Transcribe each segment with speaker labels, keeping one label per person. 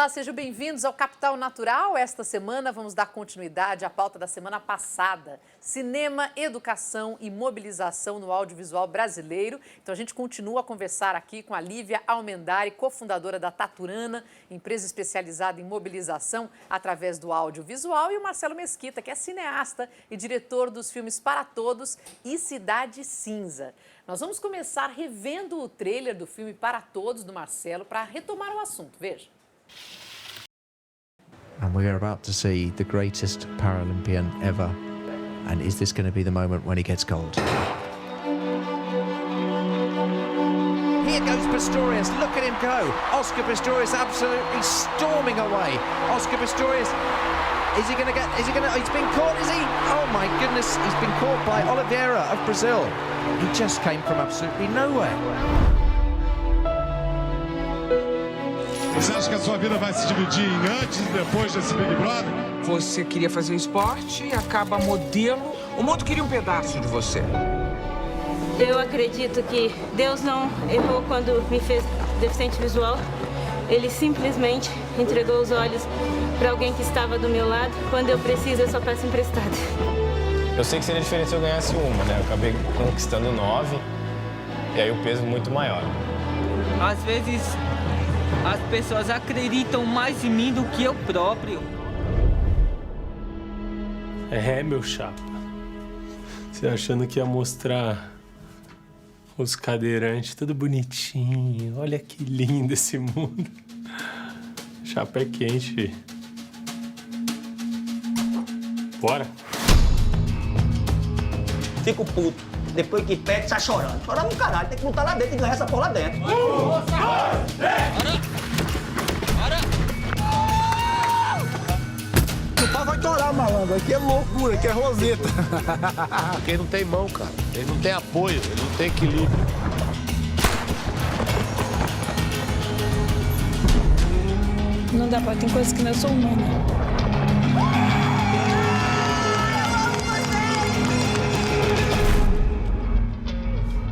Speaker 1: Olá, sejam bem-vindos ao Capital Natural. Esta semana vamos dar continuidade à pauta da semana passada. Cinema, educação e mobilização no audiovisual brasileiro. Então a gente continua a conversar aqui com a Lívia Almendari, cofundadora da Taturana, empresa especializada em mobilização através do audiovisual, e o Marcelo Mesquita, que é cineasta e diretor dos filmes Para Todos e Cidade Cinza. Nós vamos começar revendo o trailer do filme Para Todos, do Marcelo, para retomar o assunto. Veja.
Speaker 2: And we are about to see the greatest Paralympian ever. And is this going to be the moment when he gets gold? Here goes Pistorius. Look at him go. Oscar Pistorius absolutely storming away. Oscar Pistorius. He's been caught, is he? Oh my goodness, he's been caught by Oliveira of Brazil. He just came from absolutely nowhere.
Speaker 3: Você acha que a sua vida vai se dividir em antes e depois desse Big Brother?
Speaker 4: Você queria fazer esporte, acaba modelo. O mundo queria um pedaço de você.
Speaker 5: Eu acredito que Deus não errou quando me fez deficiente visual. Ele simplesmente entregou os olhos para alguém que estava do meu lado. Quando eu preciso, eu só peço emprestado.
Speaker 6: Eu sei que seria diferente se eu ganhasse uma, né? Eu acabei conquistando 9 e aí o peso muito maior.
Speaker 7: Às vezes as pessoas acreditam mais em mim do que eu próprio.
Speaker 8: Meu chapa. Você achando que ia mostrar os cadeirantes tudo bonitinho. Olha que lindo esse mundo. Chapa é quente, filho. Bora.
Speaker 9: Fico puto. Depois que perde, sai chorando. Chorando no caralho, tem que lutar lá dentro e ganhar essa porra lá dentro.
Speaker 10: O pau vai torar, malandro. Aqui é loucura, aqui é roseta.
Speaker 11: Porque ele não tem mão, cara. Ele não tem apoio, ele não tem equilíbrio.
Speaker 12: Não dá pra... Tem coisas que não sou humana.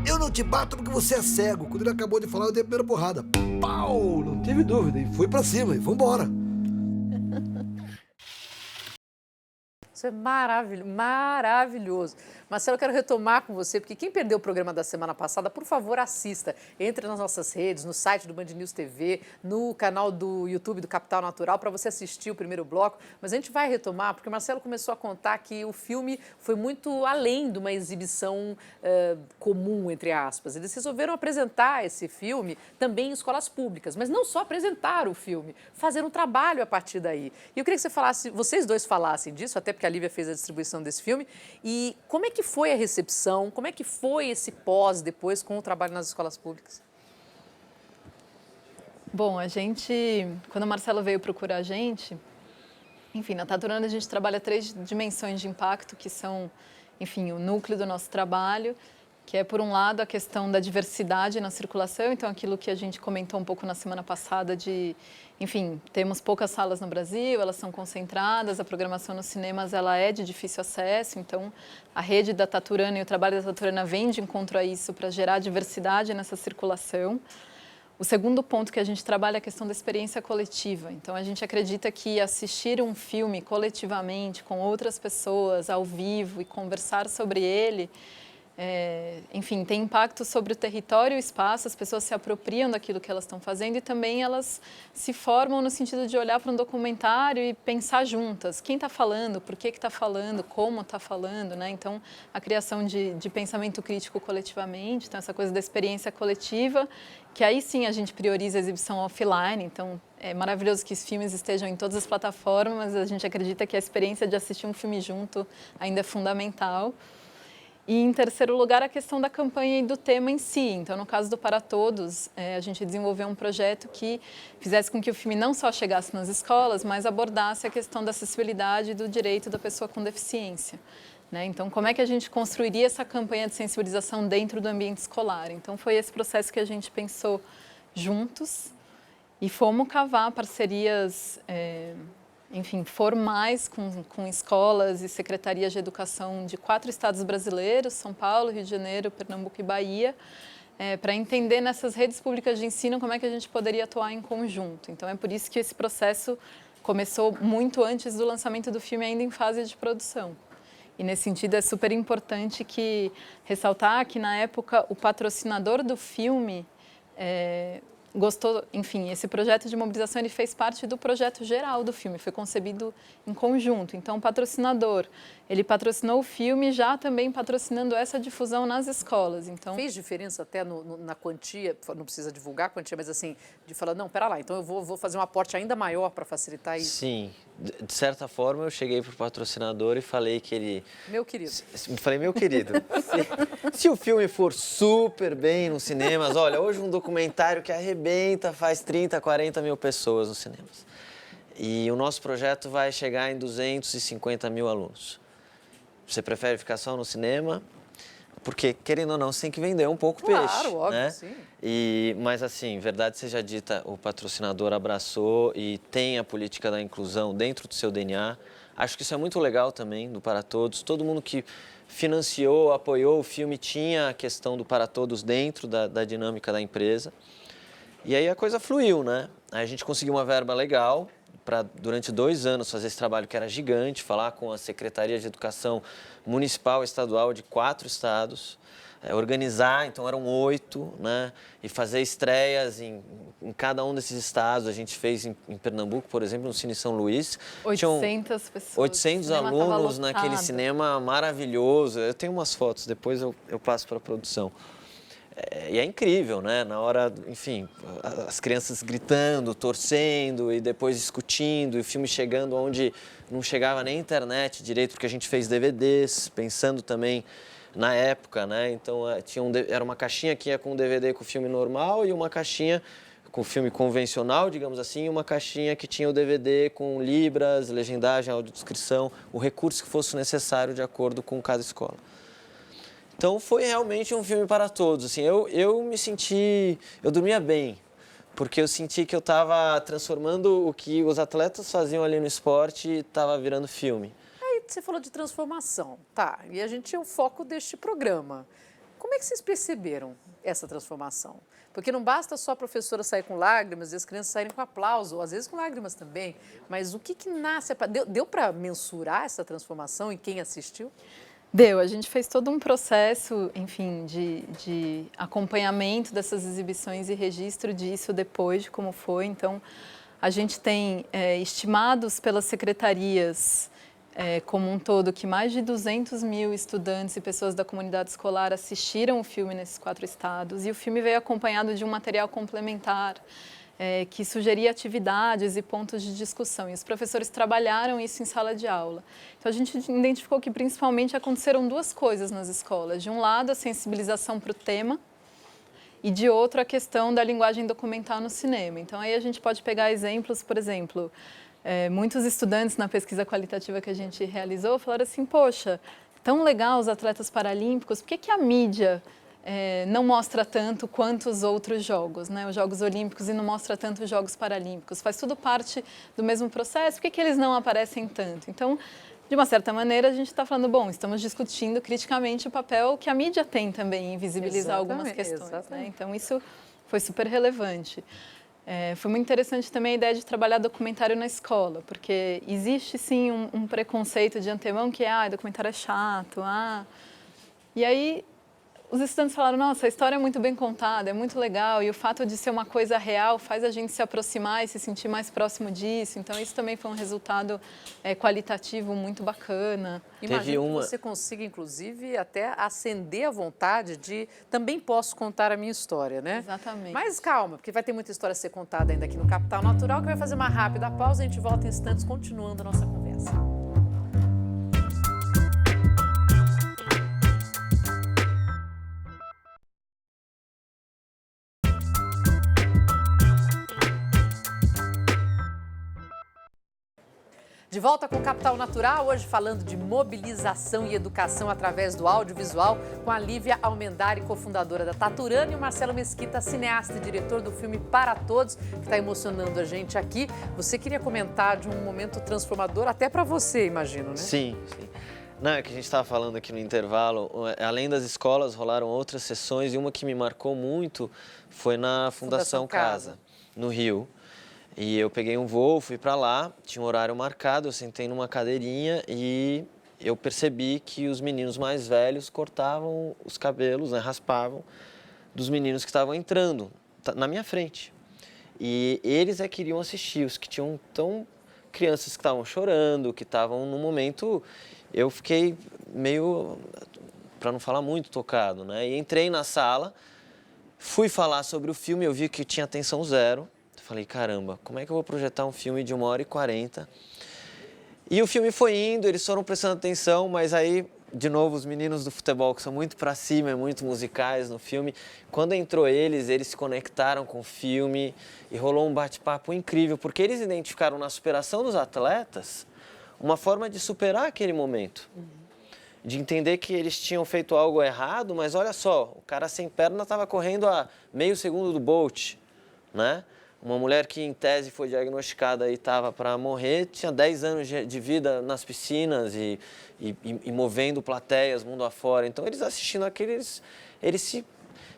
Speaker 10: Eu não te bato porque você é cego. Quando ele acabou de falar, eu dei a primeira porrada. Pau! Não teve dúvida. E fui pra cima. E vambora.
Speaker 1: Isso é maravilhoso. Marcelo, eu quero retomar com você, porque quem perdeu o programa da semana passada, por favor, assista. Entre nas nossas redes, no site do Band News TV, no canal do YouTube do Capital Natural, para você assistir o primeiro bloco. Mas a gente vai retomar, porque o Marcelo começou a contar que o filme foi muito além de uma exibição comum, entre aspas. Eles resolveram apresentar esse filme também em escolas públicas, mas não só apresentar o filme, fazer um trabalho a partir daí. E eu queria que vocês dois falassem disso, até porque a Lívia fez a distribuição desse filme, e como é que foi a recepção, como é que foi esse pós depois com o trabalho nas escolas públicas?
Speaker 12: Bom, quando o Marcelo veio procurar a gente, enfim, na Taturana a gente trabalha 3 dimensões de impacto, que são, enfim, o núcleo do nosso trabalho, que é, por um lado, a questão da diversidade na circulação, então aquilo que a gente comentou um pouco na semana passada de, enfim, temos poucas salas no Brasil, elas são concentradas, a programação nos cinemas ela é de difícil acesso, então a rede da Taturana e o trabalho da Taturana vem de encontro a isso para gerar diversidade nessa circulação. O segundo ponto que a gente trabalha é a questão da experiência coletiva. Então, a gente acredita que assistir um filme coletivamente, com outras pessoas, ao vivo, e conversar sobre ele, enfim, tem impacto sobre o território e o espaço, as pessoas se apropriam daquilo que elas estão fazendo e também elas se formam no sentido de olhar para um documentário e pensar juntas. Quem está falando, por que está falando, como está falando, né? Então, a criação de pensamento crítico coletivamente, então essa coisa da experiência coletiva, que aí sim a gente prioriza a exibição offline, então é maravilhoso que os filmes estejam em todas as plataformas, mas a gente acredita que a experiência de assistir um filme junto ainda é fundamental. E, em terceiro lugar, a questão da campanha e do tema em si. Então, no caso do Para Todos, a gente desenvolveu um projeto que fizesse com que o filme não só chegasse nas escolas, mas abordasse a questão da acessibilidade e do direito da pessoa com deficiência. Né? Então, como é que a gente construiria essa campanha de sensibilização dentro do ambiente escolar? Então, foi esse processo que a gente pensou juntos e fomos cavar parcerias... enfim, formais com escolas e secretarias de educação de 4 estados brasileiros, São Paulo, Rio de Janeiro, Pernambuco e Bahia, para entender nessas redes públicas de ensino como é que a gente poderia atuar em conjunto. Então, é por isso que esse processo começou muito antes do lançamento do filme, ainda em fase de produção. E, nesse sentido, é super importante ressaltar que, na época, o patrocinador do filme gostou, enfim, esse projeto de mobilização ele fez parte do projeto geral do filme, foi concebido em conjunto. Então, o patrocinador, ele patrocinou o filme já também patrocinando essa difusão nas escolas. Então,
Speaker 1: fez diferença até na quantia, não precisa divulgar a quantia, mas assim, de falar, não, pera lá, então eu vou fazer um aporte ainda maior para facilitar isso?
Speaker 13: Sim, de certa forma eu cheguei para o patrocinador e falei que ele...
Speaker 1: Meu querido.
Speaker 13: Falei, meu querido, se o filme for super bem nos cinemas, olha, hoje um documentário que arrebenta, faz 30, 40 mil pessoas nos cinemas. E o nosso projeto vai chegar em 250 mil alunos. Você prefere ficar só no cinema? Porque, querendo ou não, você tem que vender um pouco peixe.
Speaker 1: Claro, óbvio,
Speaker 13: né?
Speaker 1: sim.
Speaker 13: Mas, assim, verdade seja dita, o patrocinador abraçou e tem a política da inclusão dentro do seu DNA. Acho que isso é muito legal também, do Para Todos. Todo mundo que financiou, apoiou o filme tinha a questão do Para Todos dentro da dinâmica da empresa. E aí a coisa fluiu, né? Aí a gente conseguiu uma verba legal para, durante 2 anos, fazer esse trabalho que era gigante, falar com a Secretaria de Educação Municipal e Estadual de 4 estados, organizar, então eram 8, né? E fazer estreias em cada um desses estados. A gente fez em Pernambuco, por exemplo, no Cine São Luís.
Speaker 12: 800 pessoas.
Speaker 13: 800 alunos naquele cinema maravilhoso. Eu tenho umas fotos, depois eu passo para a produção. E é incrível, né? Na hora, enfim, as crianças gritando, torcendo e depois discutindo, e o filme chegando onde não chegava nem internet direito, porque a gente fez DVDs, pensando também na época, né? Então, era uma caixinha que ia com o DVD com o filme normal e uma caixinha com o filme convencional, digamos assim, e uma caixinha que tinha o DVD com libras, legendagem, audiodescrição, o recurso que fosse necessário de acordo com cada escola. Então, foi realmente um filme para todos. Assim, eu me senti... Eu dormia bem, porque eu senti que eu estava transformando o que os atletas faziam ali no esporte e estava virando filme.
Speaker 1: Aí você falou de transformação, tá? E a gente é o foco deste programa. Como é que vocês perceberam essa transformação? Porque não basta só a professora sair com lágrimas e as crianças saírem com aplauso, ou às vezes com lágrimas também. Mas o que nasce? Deu para mensurar essa transformação em quem assistiu?
Speaker 12: Deu, a gente fez todo um processo, enfim, de acompanhamento dessas exibições e registro disso depois de como foi. Então, a gente tem estimados pelas secretarias como um todo que mais de 200 mil estudantes e pessoas da comunidade escolar assistiram o filme nesses 4 estados. E o filme veio acompanhado de um material complementar que sugeria atividades e pontos de discussão. E os professores trabalharam isso em sala de aula. Então, a gente identificou que, principalmente, aconteceram 2 coisas nas escolas. De um lado, a sensibilização para o tema e, de outro, a questão da linguagem documental no cinema. Então, aí a gente pode pegar exemplos, por exemplo, muitos estudantes na pesquisa qualitativa que a gente realizou falaram assim, poxa, tão legal os atletas paralímpicos, por que a mídia não mostra tanto quanto os outros jogos, né? Os Jogos Olímpicos, e não mostra tanto os Jogos Paralímpicos. Faz tudo parte do mesmo processo, por que eles não aparecem tanto? Então, de uma certa maneira, a gente está falando, bom, estamos discutindo criticamente o papel que a mídia tem também em visibilizar algumas questões. Né? Então, isso foi super relevante. Foi muito interessante também a ideia de trabalhar documentário na escola, porque existe, sim, um preconceito de antemão que documentário é chato, E aí, os estudantes falaram, nossa, a história é muito bem contada, é muito legal, e o fato de ser uma coisa real faz a gente se aproximar e se sentir mais próximo disso. Então, isso também foi um resultado qualitativo muito bacana.
Speaker 1: Imagino que você consiga, inclusive, até acender a vontade de também posso contar a minha história, né?
Speaker 12: Exatamente.
Speaker 1: Mas calma, porque vai ter muita história a ser contada ainda aqui no Capital Natural, que vai fazer uma rápida pausa e a gente volta em instantes, continuando a nossa conversa. De volta com o Capital Natural, hoje falando de mobilização e educação através do audiovisual, com a Lívia Almendari, cofundadora da Taturana, e o Marcelo Mesquita, cineasta e diretor do filme Para Todos, que está emocionando a gente aqui. Você queria comentar de um momento transformador até para você, imagino, né?
Speaker 13: Sim, sim. Não, é que a gente estava falando aqui no intervalo, além das escolas, rolaram outras sessões e uma que me marcou muito foi na Fundação Casa, no Rio. E eu peguei um voo, fui para lá, tinha um horário marcado, eu sentei numa cadeirinha e eu percebi que os meninos mais velhos cortavam os cabelos, né, raspavam, dos meninos que estavam entrando na minha frente. E eles queriam assistir, os que tinham crianças que estavam chorando, que estavam no momento... Eu fiquei meio, para não falar muito, tocado, né? E entrei na sala, fui falar sobre o filme, eu vi que tinha atenção zero. Falei, caramba, como é que eu vou projetar um filme de 1h40? E o filme foi indo, eles foram prestando atenção, mas aí, de novo, os meninos do futebol, que são muito pra cima, muito musicais no filme, quando entrou eles se conectaram com o filme e rolou um bate-papo incrível, porque eles identificaram na superação dos atletas uma forma de superar aquele momento, de entender que eles tinham feito algo errado, mas olha só, o cara sem perna estava correndo a meio segundo do Bolt, né? Uma mulher que, em tese, foi diagnosticada e estava para morrer, tinha 10 anos de vida nas piscinas e movendo plateias mundo afora. Então, eles assistindo aquilo, eles se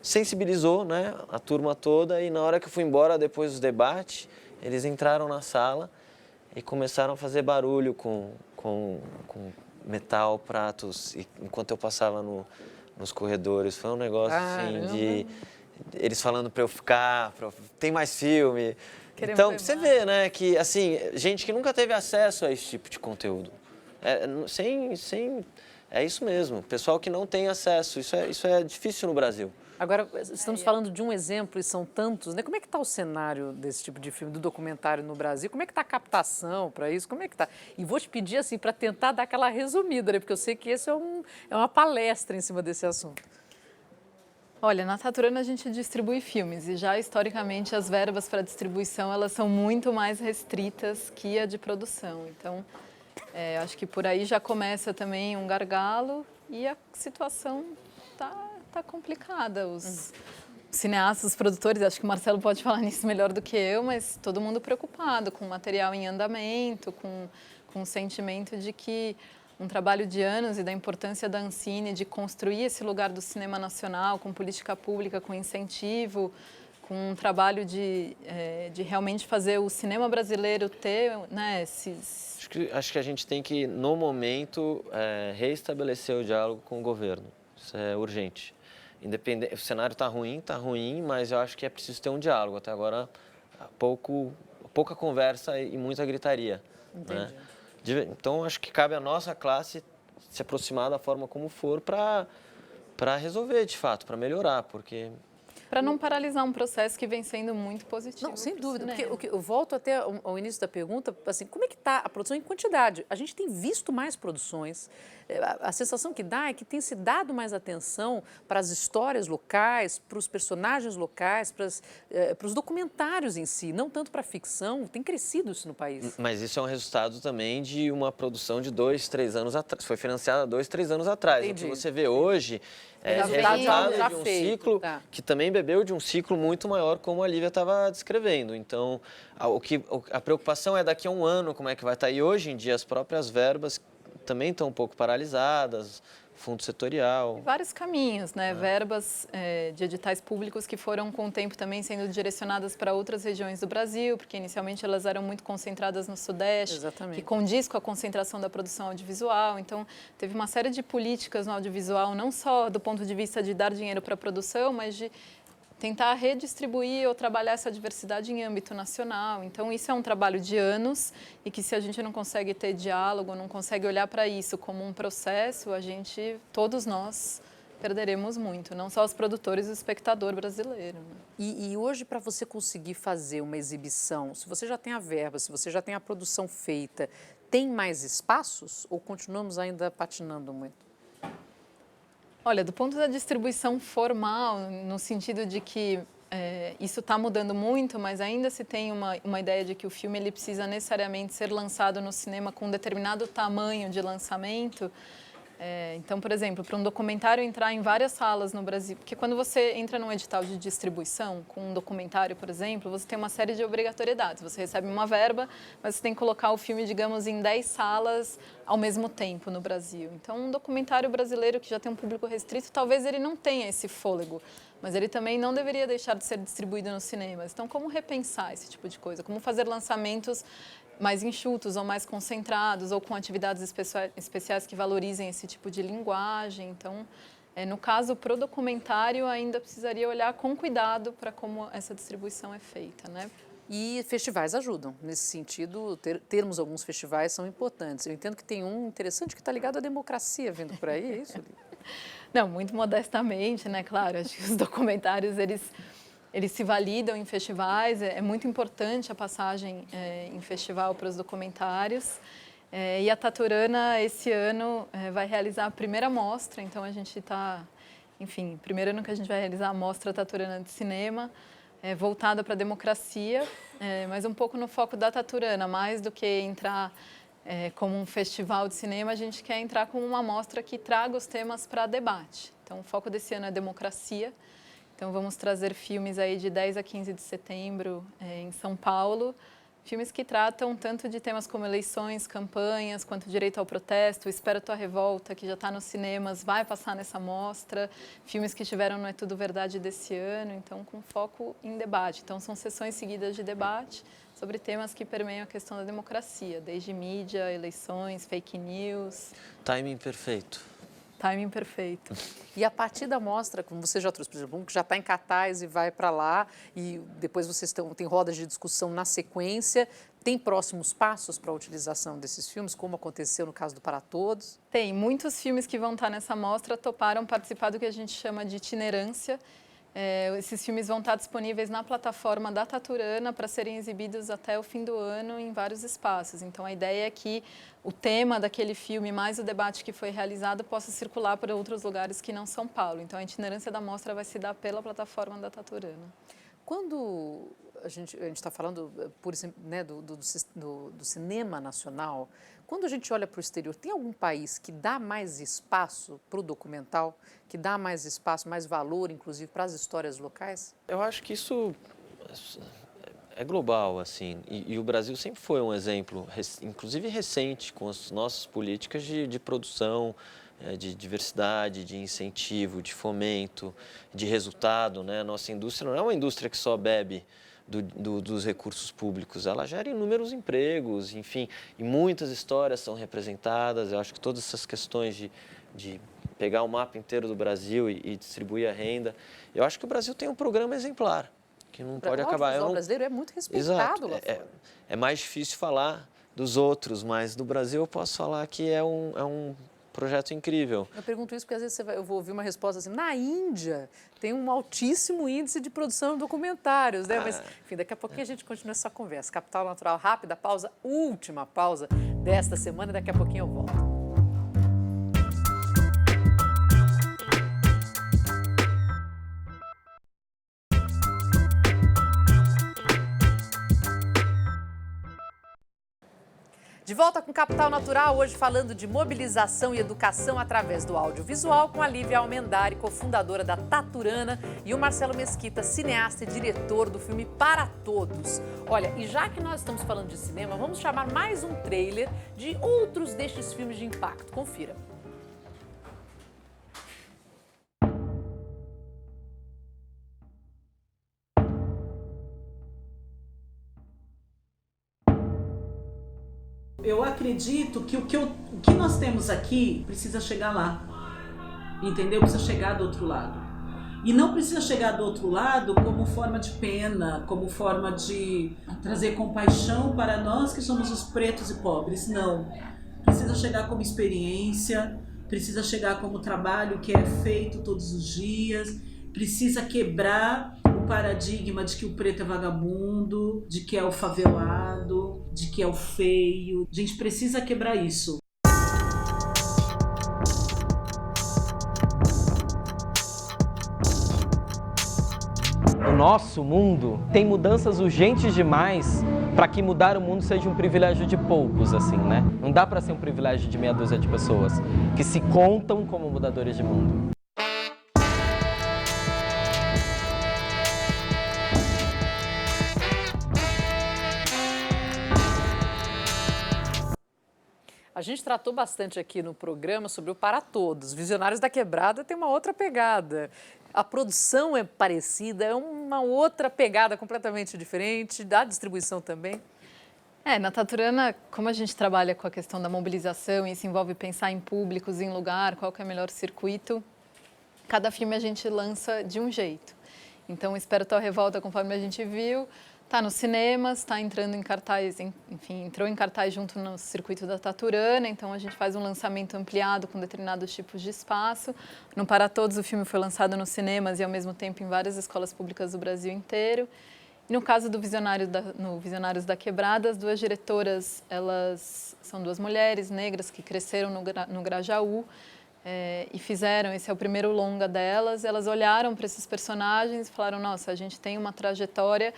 Speaker 13: sensibilizou, né? A turma toda, e na hora que eu fui embora, depois do debate, eles entraram na sala e começaram a fazer barulho com metal, pratos, enquanto eu passava nos corredores. Foi um negócio assim de... Eles falando para eu ficar, tem mais filme. Então, você vê, né, que assim, gente que nunca teve acesso a esse tipo de conteúdo. É isso mesmo, pessoal que não tem acesso, isso é difícil no Brasil.
Speaker 1: Agora, estamos falando de um exemplo e são tantos, né? Como é que está o cenário desse tipo de filme, do documentário no Brasil? Como é que está a captação para isso? Como é que está? E vou te pedir, assim, para tentar dar aquela resumida, né? Porque eu sei que esse é uma palestra em cima desse assunto.
Speaker 12: Olha, na Taturana a gente distribui filmes e já, historicamente, as verbas para distribuição, elas são muito mais restritas que a de produção. Então, acho que por aí já começa também um gargalo e a situação está complicada. Os cineastas, os produtores, acho que o Marcelo pode falar nisso melhor do que eu, mas todo mundo preocupado com o material em andamento, com o sentimento de que um trabalho de anos e da importância da Ancine de construir esse lugar do cinema nacional com política pública, com incentivo, com um trabalho de realmente fazer o cinema brasileiro ter, né,
Speaker 13: Acho que a gente tem que, no momento, reestabelecer o diálogo com o governo. Isso é urgente. O cenário está ruim, mas eu acho que é preciso ter um diálogo. Até agora, pouca conversa e muita gritaria.
Speaker 1: Entendi.
Speaker 13: Né? Então, acho que cabe à nossa classe se aproximar da forma como for para resolver, de fato, para melhorar, porque...
Speaker 12: Para não paralisar um processo que vem sendo muito positivo.
Speaker 1: Não, sem dúvida, porque eu volto até ao início da pergunta, assim, como é que está a produção em quantidade? A gente tem visto mais produções, a sensação que dá é que tem se dado mais atenção para as histórias locais, para os personagens locais, para os documentários em si, não tanto para a ficção, tem crescido isso no país.
Speaker 13: Mas isso é um resultado também de uma produção de 2, 3 anos atrás, foi financiada 2, 3 anos atrás. Entendi. O que você vê hoje é resultado de um ciclo que também bebeu de um ciclo muito maior, como a Lívia estava descrevendo. Então, a preocupação é daqui a um ano como é que vai estar. E hoje em dia as próprias verbas também estão um pouco paralisadas, fundo setorial.
Speaker 12: Vários caminhos, né? Verbas de editais públicos que foram com o tempo também sendo direcionadas para outras regiões do Brasil, porque inicialmente elas eram muito concentradas no Sudeste, que condiz com a concentração da produção audiovisual. Então, teve uma série de políticas no audiovisual, não só do ponto de vista de dar dinheiro para a produção, mas de tentar redistribuir ou trabalhar essa diversidade em âmbito nacional. Então, isso é um trabalho de anos e que, se a gente não consegue ter diálogo, não consegue olhar para isso como um processo, todos nós perderemos muito, não só os produtores e o espectador brasileiro. Né?
Speaker 1: E hoje, para você conseguir fazer uma exibição, se você já tem a verba, se você já tem a produção feita, tem mais espaços ou continuamos ainda patinando muito?
Speaker 12: Olha, do ponto da distribuição formal, no sentido de que isso está mudando muito, mas ainda se tem uma ideia de que o filme ele precisa necessariamente ser lançado no cinema com um determinado tamanho de lançamento, Então, por exemplo, para um documentário entrar em várias salas no Brasil, porque quando você entra num edital de distribuição, com um documentário, por exemplo, você tem uma série de obrigatoriedades. Você recebe uma verba, mas você tem que colocar o filme, digamos, em 10 salas ao mesmo tempo no Brasil. Então, um documentário brasileiro que já tem um público restrito, talvez ele não tenha esse fôlego, mas ele também não deveria deixar de ser distribuído nos cinemas. Então, como repensar esse tipo de coisa? Como fazer lançamentos mais enxutos ou mais concentrados ou com atividades especiais que valorizem esse tipo de linguagem. Então, no caso, pro documentário, ainda precisaria olhar com cuidado para como essa distribuição é feita, né?
Speaker 1: E festivais ajudam. Nesse sentido, termos alguns festivais são importantes. Eu entendo que tem um interessante que está ligado à democracia vindo por aí, é isso?
Speaker 12: Não, muito modestamente, né? Claro, acho que os documentários, eles se validam em festivais, é muito importante a passagem em festival para os documentários. E a Taturana, esse ano, vai realizar a primeira mostra, então a gente está, enfim, primeiro ano que a gente vai realizar a mostra Taturana de Cinema, voltada para a democracia, mas um pouco no foco da Taturana, mais do que entrar como um festival de cinema, a gente quer entrar como uma mostra que traga os temas para debate. Então, o foco desse ano é democracia. Então, vamos trazer filmes aí de 10 a 15 de setembro em São Paulo, filmes que tratam tanto de temas como eleições, campanhas, quanto direito ao protesto, Espera Tua Revolta, que já está nos cinemas, vai passar nessa mostra, filmes que estiveram no É Tudo Verdade desse ano, então com foco em debate. Então, são sessões seguidas de debate sobre temas que permeiam a questão da democracia, desde mídia, eleições, fake news.
Speaker 13: Timing perfeito.
Speaker 12: Timing perfeito.
Speaker 1: E a partir da mostra, como você já trouxe, por exemplo, um que já está em cartaz e vai para lá, e depois vocês têm rodas de discussão na sequência, tem próximos passos para a utilização desses filmes, como aconteceu no caso do Para Todos?
Speaker 12: Tem. Muitos filmes que vão estar nessa mostra toparam participar do que a gente chama de itinerância. Esses filmes vão estar disponíveis na plataforma da Taturana para serem exibidos até o fim do ano em vários espaços. Então, a ideia é que o tema daquele filme, mais o debate que foi realizado, possa circular por outros lugares que não São Paulo. Então, a itinerância da mostra vai se dar pela plataforma da Taturana.
Speaker 1: Quando a gente está falando, por exemplo, né, do cinema nacional, quando a gente olha para o exterior, tem algum país que dá mais espaço para o documental, que dá mais espaço, mais valor, inclusive, para as histórias locais?
Speaker 13: Eu acho que isso é global, assim, e o Brasil sempre foi um exemplo, inclusive recente, com as nossas políticas de produção, de diversidade, de incentivo, de fomento, de resultado, né? Nossa indústria não é uma indústria que só bebe dos recursos públicos, ela gera inúmeros empregos, enfim, e muitas histórias são representadas. Eu acho que todas essas questões de pegar o mapa inteiro do Brasil e distribuir a renda, eu acho que o Brasil tem um programa exemplar, que não pode acabar.
Speaker 1: O brasileiro é muito respeitado lá fora.
Speaker 13: É mais difícil falar dos outros, mas do Brasil eu posso falar que é um projeto incrível.
Speaker 1: Eu pergunto isso porque às vezes eu vou ouvir uma resposta assim, na Índia tem um altíssimo índice de produção de documentários, né? Mas, enfim, daqui a pouquinho a gente continua essa conversa. Capital Natural, rápida pausa, última pausa desta semana, e daqui a pouquinho eu volto. De volta com Capital Natural, hoje falando de mobilização e educação através do audiovisual, com a Lívia Almendari, cofundadora da Taturana, e o Marcelo Mesquita, cineasta e diretor do filme Para Todos. Olha, e já que nós estamos falando de cinema, vamos chamar mais um trailer de outros destes filmes de impacto. Confira.
Speaker 14: Eu acredito que o que nós temos aqui precisa chegar lá, entendeu? Precisa chegar do outro lado. E não precisa chegar do outro lado como forma de pena, como forma de trazer compaixão para nós que somos os pretos e pobres, não. Precisa chegar como experiência, precisa chegar como trabalho que é feito todos os dias, precisa quebrar o paradigma de que o preto é vagabundo, de que é o favelado, de que é o feio. A gente precisa quebrar isso.
Speaker 15: nosso mundo, tem mudanças urgentes demais para que mudar o mundo seja um privilégio de poucos, assim, né? Não dá para ser um privilégio de meia dúzia de pessoas que se contam como mudadores de mundo.
Speaker 1: A gente tratou bastante aqui no programa sobre o Para Todos. Visionários da Quebrada tem uma outra pegada. A produção é parecida, é uma outra pegada completamente diferente, da distribuição também.
Speaker 12: Na Taturana, como a gente trabalha com a questão da mobilização e isso envolve pensar em públicos, em lugar, qual que é o melhor circuito, cada filme a gente lança de um jeito. Então, Espero Tua Revolta, conforme a gente viu, está nos cinemas, está entrando em cartaz, enfim, entrou em cartaz junto no circuito da Taturana, então a gente faz um lançamento ampliado com determinados tipos de espaço. No Para Todos, o filme foi lançado nos cinemas e, ao mesmo tempo, em várias escolas públicas do Brasil inteiro. E no caso do Visionários da Quebrada, as duas diretoras, elas são duas mulheres negras que cresceram no Grajaú e fizeram, esse é o primeiro longa delas, elas olharam para esses personagens e falaram, nossa, a gente tem uma trajetória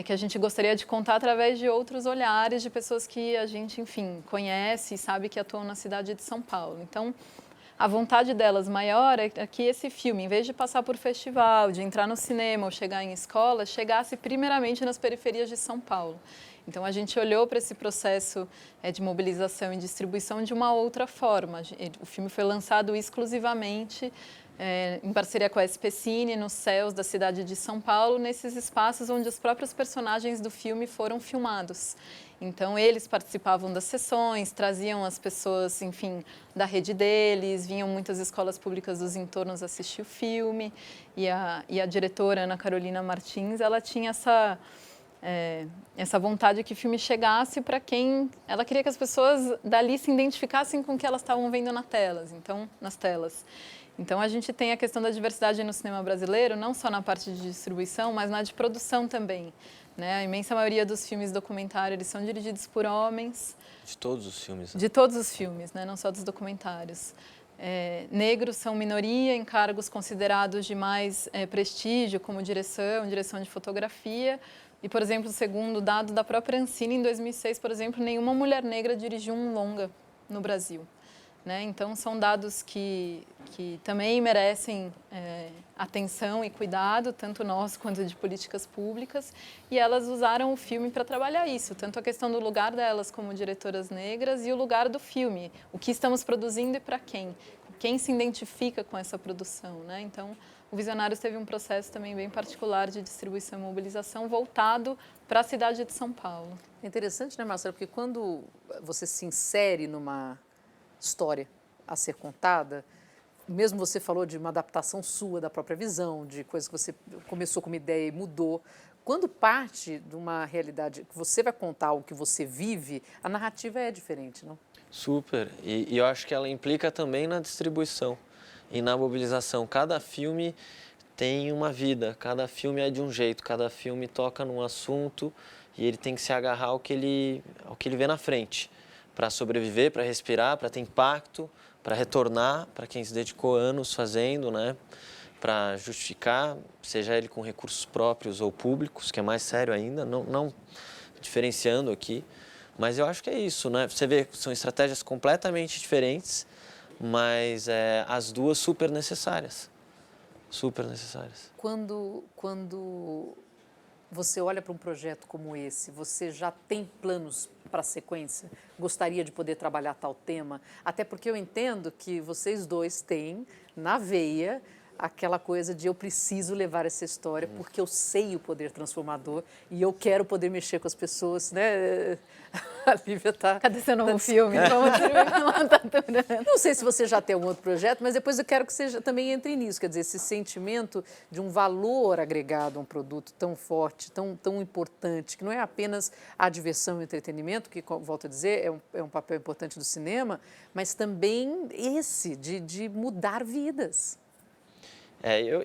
Speaker 12: que a gente gostaria de contar através de outros olhares de pessoas que a gente, enfim, conhece e sabe que atuam na cidade de São Paulo. Então, a vontade delas maior é que esse filme, em vez de passar por festival, de entrar no cinema ou chegar em escola, chegasse primeiramente nas periferias de São Paulo. Então, a gente olhou para esse processo de mobilização e distribuição de uma outra forma. O filme foi lançado exclusivamente em parceria com a SPCine, nos céus da cidade de São Paulo, nesses espaços onde os próprios personagens do filme foram filmados. Então, eles participavam das sessões, traziam as pessoas, enfim, da rede deles, vinham muitas escolas públicas dos entornos assistir o filme, e a diretora, Ana Carolina Martins, ela tinha essa vontade que o filme chegasse para quem... Ela queria que as pessoas dali se identificassem com o que elas estavam vendo nas telas. Então, a gente tem a questão da diversidade no cinema brasileiro, não só na parte de distribuição, mas na de produção também. Né? A imensa maioria dos filmes documentários, eles são dirigidos por homens.
Speaker 13: De todos os filmes. Né?
Speaker 12: De todos os filmes, né? Não só dos documentários. Negros são minoria em cargos considerados de mais prestígio, como direção de fotografia. E, por exemplo, segundo o dado da própria Ancine, em 2006, por exemplo, nenhuma mulher negra dirigiu um longa no Brasil. Né? Então, são dados que também merecem atenção e cuidado, tanto nosso quanto de políticas públicas, e elas usaram o filme para trabalhar isso, tanto a questão do lugar delas como diretoras negras e o lugar do filme, o que estamos produzindo e para quem se identifica com essa produção. Né? Então, o Visionários teve um processo também bem particular de distribuição e mobilização voltado para a cidade de São Paulo.
Speaker 1: É interessante, né, Marcelo, porque quando você se insere numa história a ser contada, mesmo você falou de uma adaptação sua da própria visão, de coisas que você começou com uma ideia e mudou. Quando parte de uma realidade que você vai contar o que você vive, a narrativa é diferente, não?
Speaker 13: Super. E eu acho que ela implica também na distribuição e na mobilização. Cada filme tem uma vida, cada filme é de um jeito, cada filme toca num assunto e ele tem que se agarrar ao que ele vê na frente, para sobreviver, para respirar, para ter impacto, para retornar para quem se dedicou anos fazendo, né? Para justificar, seja ele com recursos próprios ou públicos, que é mais sério ainda, não diferenciando aqui. Mas eu acho que é isso, né? Você vê que são estratégias completamente diferentes, mas as duas super necessárias. Super necessárias.
Speaker 1: Quando você olha para um projeto como esse, você já tem planos para a sequência? Gostaria de poder trabalhar tal tema? Até porque eu entendo que vocês dois têm na veia aquela coisa de eu preciso levar essa história porque eu sei o poder transformador e eu quero poder mexer com as pessoas, né? A Lívia tá...
Speaker 12: Cadê seu novo filme? Vamos terminar.
Speaker 1: Não sei se você já tem algum outro projeto, mas depois eu quero que você também entre nisso, quer dizer, esse sentimento de um valor agregado a um produto tão forte, tão importante, que não é apenas a diversão e o entretenimento, que, volto a dizer, é um papel importante do cinema, mas também esse de mudar vidas.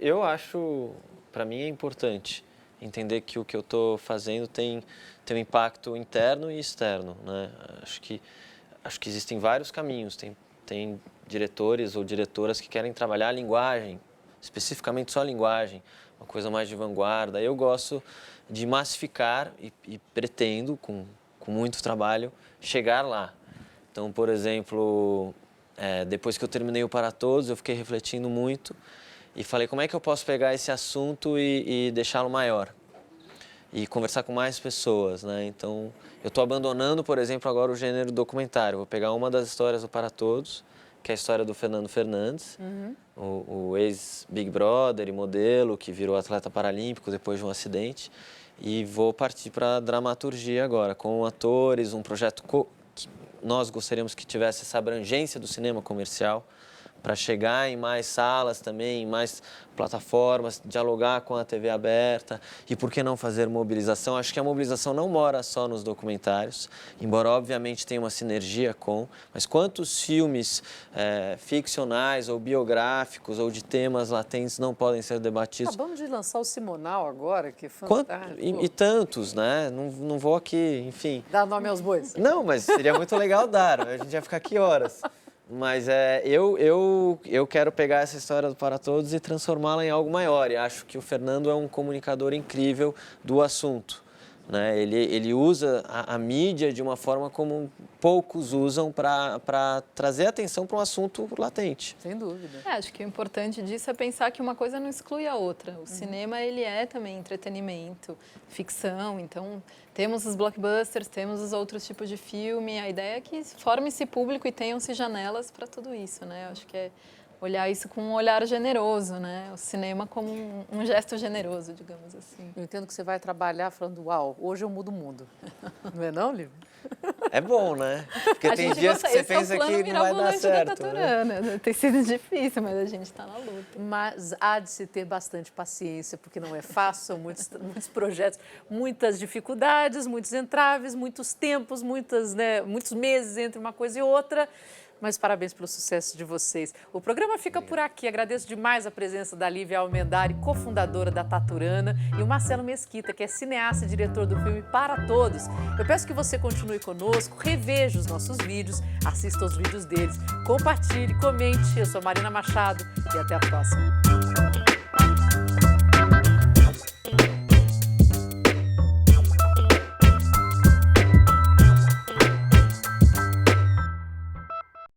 Speaker 13: Eu acho, para mim é importante entender que o que eu estou fazendo tem um impacto interno e externo, né? Acho que existem vários caminhos, tem diretores ou diretoras que querem trabalhar a linguagem, especificamente só a linguagem, uma coisa mais de vanguarda. Eu gosto de massificar e pretendo, com muito trabalho, chegar lá. Então, por exemplo, depois que eu terminei o Para Todos, eu fiquei refletindo muito e falei, como é que eu posso pegar esse assunto e deixá-lo maior? E conversar com mais pessoas, né? Então, eu estou abandonando, por exemplo, agora o gênero documentário. Vou pegar uma das histórias do Para Todos, que é a história do Fernando Fernandes, o ex-Big Brother e modelo, que virou atleta paralímpico depois de um acidente. E vou partir para a dramaturgia agora, com atores, um projeto que nós gostaríamos que tivesse essa abrangência do cinema comercial, para chegar em mais salas também, em mais plataformas, dialogar com a TV aberta e por que não fazer mobilização. Acho que a mobilização não mora só nos documentários, embora obviamente tenha uma sinergia mas quantos filmes ficcionais ou biográficos ou de temas latentes não podem ser debatidos?
Speaker 1: Acabamos de lançar o Simonal agora, que é fantástico.
Speaker 13: E tantos, né? Não vou aqui, enfim...
Speaker 1: Dar nome aos bois.
Speaker 13: Não, mas seria muito legal dar, a gente ia ficar aqui horas. Mas eu quero pegar essa história do Para Todos e transformá-la em algo maior. E acho que o Fernando é um comunicador incrível do assunto, né? Ele usa a mídia de uma forma como poucos usam para trazer atenção para um assunto latente.
Speaker 1: Sem dúvida.
Speaker 12: Acho que o importante disso é pensar que uma coisa não exclui a outra. O cinema, ele é também entretenimento, ficção, então temos os blockbusters, temos os outros tipos de filme. A ideia é que forme-se público e tenham-se janelas para tudo isso, né? Acho que é olhar isso com um olhar generoso, né? O cinema como um gesto generoso, digamos assim.
Speaker 1: Eu entendo que você vai trabalhar falando, uau, hoje eu mudo o mundo. Não é não, Lívia?
Speaker 13: É bom, né? Porque tem dias que você pensa que não vai dar certo.
Speaker 12: Né? Tem sido difícil, mas a gente está na luta.
Speaker 1: Mas há de se ter bastante paciência, porque não é fácil, são muitos projetos, muitas dificuldades, muitos entraves, muitos tempos, muitos meses entre uma coisa e outra. Mas parabéns pelo sucesso de vocês. O programa fica por aqui. Agradeço demais a presença da Lívia Almendari, cofundadora da Taturana, e o Marcelo Mesquita, que é cineasta e diretor do filme Para Todos. Eu peço que você continue conosco, reveja os nossos vídeos, assista aos vídeos deles, compartilhe, comente. Eu sou Marina Machado e até a próxima.